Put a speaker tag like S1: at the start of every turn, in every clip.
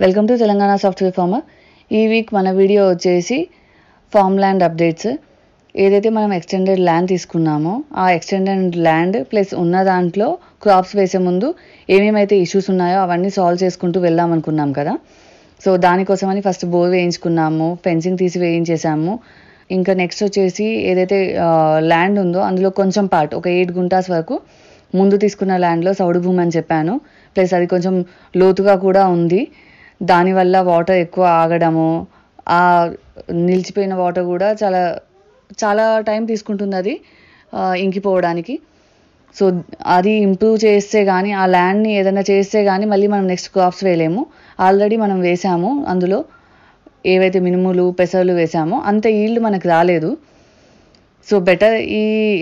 S1: Welcome to Telangana software farmer. ఈ week మన video వచ్చేసి ఫార్మ్ ల్యాండ్ అప్డేట్స్. ఏదైతే మనం ఎక్స్టెండెడ్ ల్యాండ్ తీసుకున్నామో ఆ ఎక్స్టెండెడ్ ల్యాండ్ ప్లస్ ఉన్న దాంట్లో క్రాప్స్ వేసే ముందు ఏమేమైతే ఇష్యూస్ ఉన్నాయో అవన్నీ సాల్వ్ చేసుకుంటూ వెళ్దాం అనుకున్నాం కదా. సో దానికోసమని ఫస్ట్ బోర్ వేయించుకున్నాము, ఫెన్సింగ్ తీసి వేయించేసాము. ఇంకా నెక్స్ట్ వచ్చేసి ఏదైతే ల్యాండ్ ఉందో అందులో కొంచెం పార్ట్ ఒక 8 గుంటాస్ వరకు ముందు తీసుకున్న ల్యాండ్లో సౌడు భూమి అని చెప్పాను. ప్లస్ అది కొంచెం లోతుగా కూడా ఉంది. దానివల్ల వాటర్ ఎక్కువ ఆగడము, ఆ నిలిచిపోయిన వాటర్ కూడా చాలా చాలా టైం తీసుకుంటుంది అది ఇంకిపోవడానికి. సో అది ఇంప్రూవ్ చేస్తే కానీ, ఆ ల్యాండ్ని ఏదైనా చేస్తే కానీ మళ్ళీ మనం నెక్స్ట్ క్రాప్స్ వేయలేము. ఆల్రెడీ మనం వేసాము, అందులో ఏవైతే మినుములు పెసర్లు వేసామో అంత ఈల్డ్ మనకు రాలేదు. సో బెటర్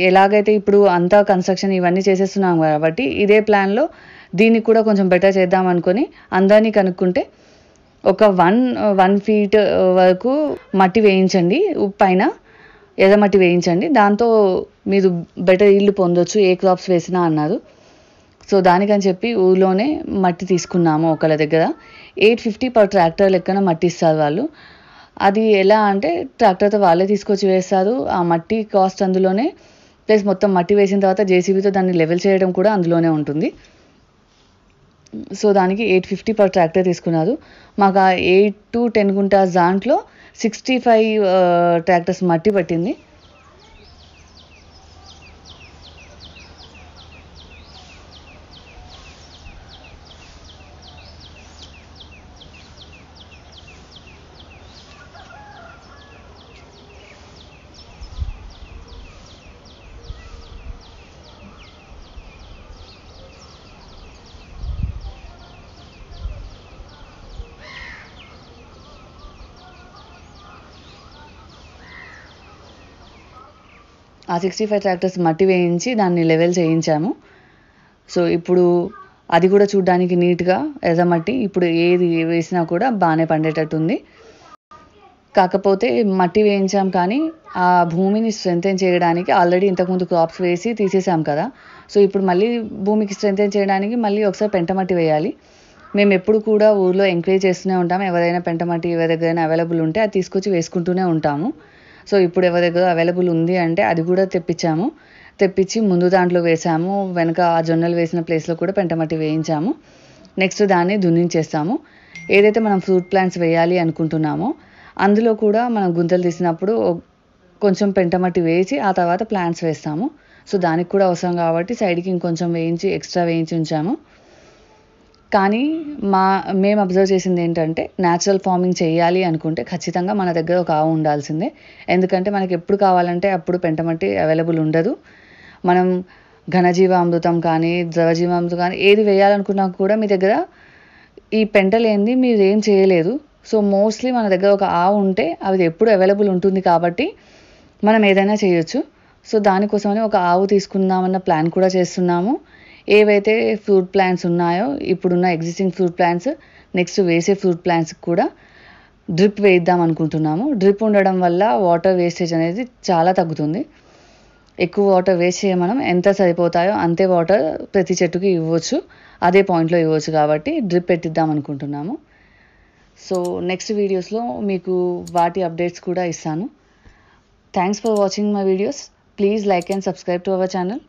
S1: ఎలాగైతే ఇప్పుడు అంతా కన్స్ట్రక్షన్ ఇవన్నీ చేసేస్తున్నాం కాబట్టి ఇదే ప్లాన్లో దీన్ని కూడా కొంచెం బెటర్ చేద్దాం అనుకొని అందరినీ కనుక్కుంటే ఒక 1 ఫీట్ వరకు మట్టి వేయించండి, పైన ఎర్రమట్టి వేయించండి, దాంతో మీరు బెటర్ ఈల్డ్ పొందొచ్చు ఏ క్రాప్స్ వేసినా అన్నారు. సో దానికని చెప్పి ఊళ్ళోనే మట్టి తీసుకున్నాము ఒకళ్ళ దగ్గర. 850 పర్ ట్రాక్టర్ లెక్కన మట్టి ఇస్తారు వాళ్ళు. అది ఎలా అంటే ట్రాక్టర్తో వాళ్ళే తీసుకొచ్చి వేస్తారు. ఆ మట్టి కాస్ట్ అందులోనే, ప్లస్ మొత్తం మట్టి వేసిన తర్వాత జేసీబీతో దాన్ని లెవెల్ చేయడం కూడా అందులోనే ఉంటుంది. సో దానికి 850 పర్ ట్రాక్టర్ తీసుకున్నారు. మాకు ఆ 8 to 10 గుంటాస్ దాంట్లో 65 ట్రాక్టర్స్ మట్టి పట్టింది. ఆ 65 ట్రాక్టర్స్ మట్టి వేయించి దాన్ని లెవెల్ చేయించాము. సో ఇప్పుడు అది కూడా చూడడానికి నీట్గా ఎర్రమట్టి ఇప్పుడు ఏది వేసినా కూడా బాగానే పండేటట్టు ఉంది. కాకపోతే మట్టి వేయించాం కానీ ఆ భూమిని స్ట్రెంథెన్ చేయడానికి ఆల్రెడీ ఇంతకుముందు క్రాప్స్ వేసి తీసేసాం కదా. సో ఇప్పుడు మళ్ళీ భూమికి స్ట్రెంథెన్ చేయడానికి మళ్ళీ ఒకసారి పెంటమట్టి వేయాలి. మేము ఎప్పుడు కూడా ఊర్లో ఎంకరేజ్ చేస్తూనే ఉంటాము, ఎవరైనా పెంటమట్టి ఎవరి దగ్గరైనా అవైలబుల్ ఉంటే అది తీసుకొచ్చి వేసుకుంటూనే ఉంటాము. సో ఇప్పుడు ఎవరి దగ్గర అవైలబుల్ ఉంది అంటే అది కూడా తెప్పించి ముందు దాంట్లో వేసాము, వెనక ఆ జొన్నలు వేసిన ప్లేస్లో కూడా పెంటమట్టి వేయించాము. నెక్స్ట్ దాన్ని దున్నించేస్తాము. ఏదైతే మనం ఫ్రూట్ ప్లాంట్స్ వేయాలి అనుకుంటున్నామో అందులో కూడా మనం గుంతలు తీసినప్పుడు కొంచెం పెంటమట్టి వేసి ఆ తర్వాత ప్లాంట్స్ వేస్తాము. సో దానికి కూడా అవసరం కాబట్టి సైడ్కి ఇంకొంచెం ఎక్స్ట్రా వేయించి ఉంచాము. కానీ మేము అబ్జర్వ్ చేసింది ఏంటంటే న్యాచురల్ ఫార్మింగ్ చేయాలి అనుకుంటే ఖచ్చితంగా మన దగ్గర ఒక ఆవు ఉండాల్సిందే. ఎందుకంటే మనకి ఎప్పుడు కావాలంటే అప్పుడు పెంటమట్టి అవైలబుల్ ఉండదు. మనం ఘనజీవామృతం కానీ ద్రవజీవామృతం కానీ ఏది వేయాలనుకున్నా కూడా మీ దగ్గర ఈ పెంట లేనిది మీరు ఏం చేయలేదు. సో మోస్ట్లీ మన దగ్గర ఒక ఆవు ఉంటే అది ఎప్పుడు అవైలబుల్ ఉంటుంది కాబట్టి మనం ఏదైనా చేయొచ్చు. సో దానికోసమని ఒక ఆవు తీసుకుందామన్న ప్లాన్ కూడా చేస్తున్నాము. ఏవైతే ఫ్రూట్ ప్లాంట్స్ ఉన్నాయో ఇప్పుడున్న ఎగ్జిస్టింగ్ ఫ్రూట్ ప్లాంట్స్, నెక్స్ట్ వేసే ఫ్రూట్ ప్లాంట్స్కి కూడా డ్రిప్ వేద్దాం అనుకుంటున్నాము. డ్రిప్ ఉండడం వల్ల వాటర్ వేస్టేజ్ అనేది చాలా తగ్గుతుంది. ఎక్కువ వాటర్ వేస్ట్ మనం ఎంత సరిపోతాయో అంతే వాటర్ ప్రతి చెట్టుకి ఇవ్వచ్చు, అదే పాయింట్లో ఇవ్వచ్చు కాబట్టి డ్రిప్ పెట్టిద్దాం అనుకుంటున్నాము. సో నెక్స్ట్ వీడియోస్లో మీకు వాటి అప్డేట్స్ కూడా ఇస్తాను. Thanks for watching my videos. Please like and subscribe to our channel.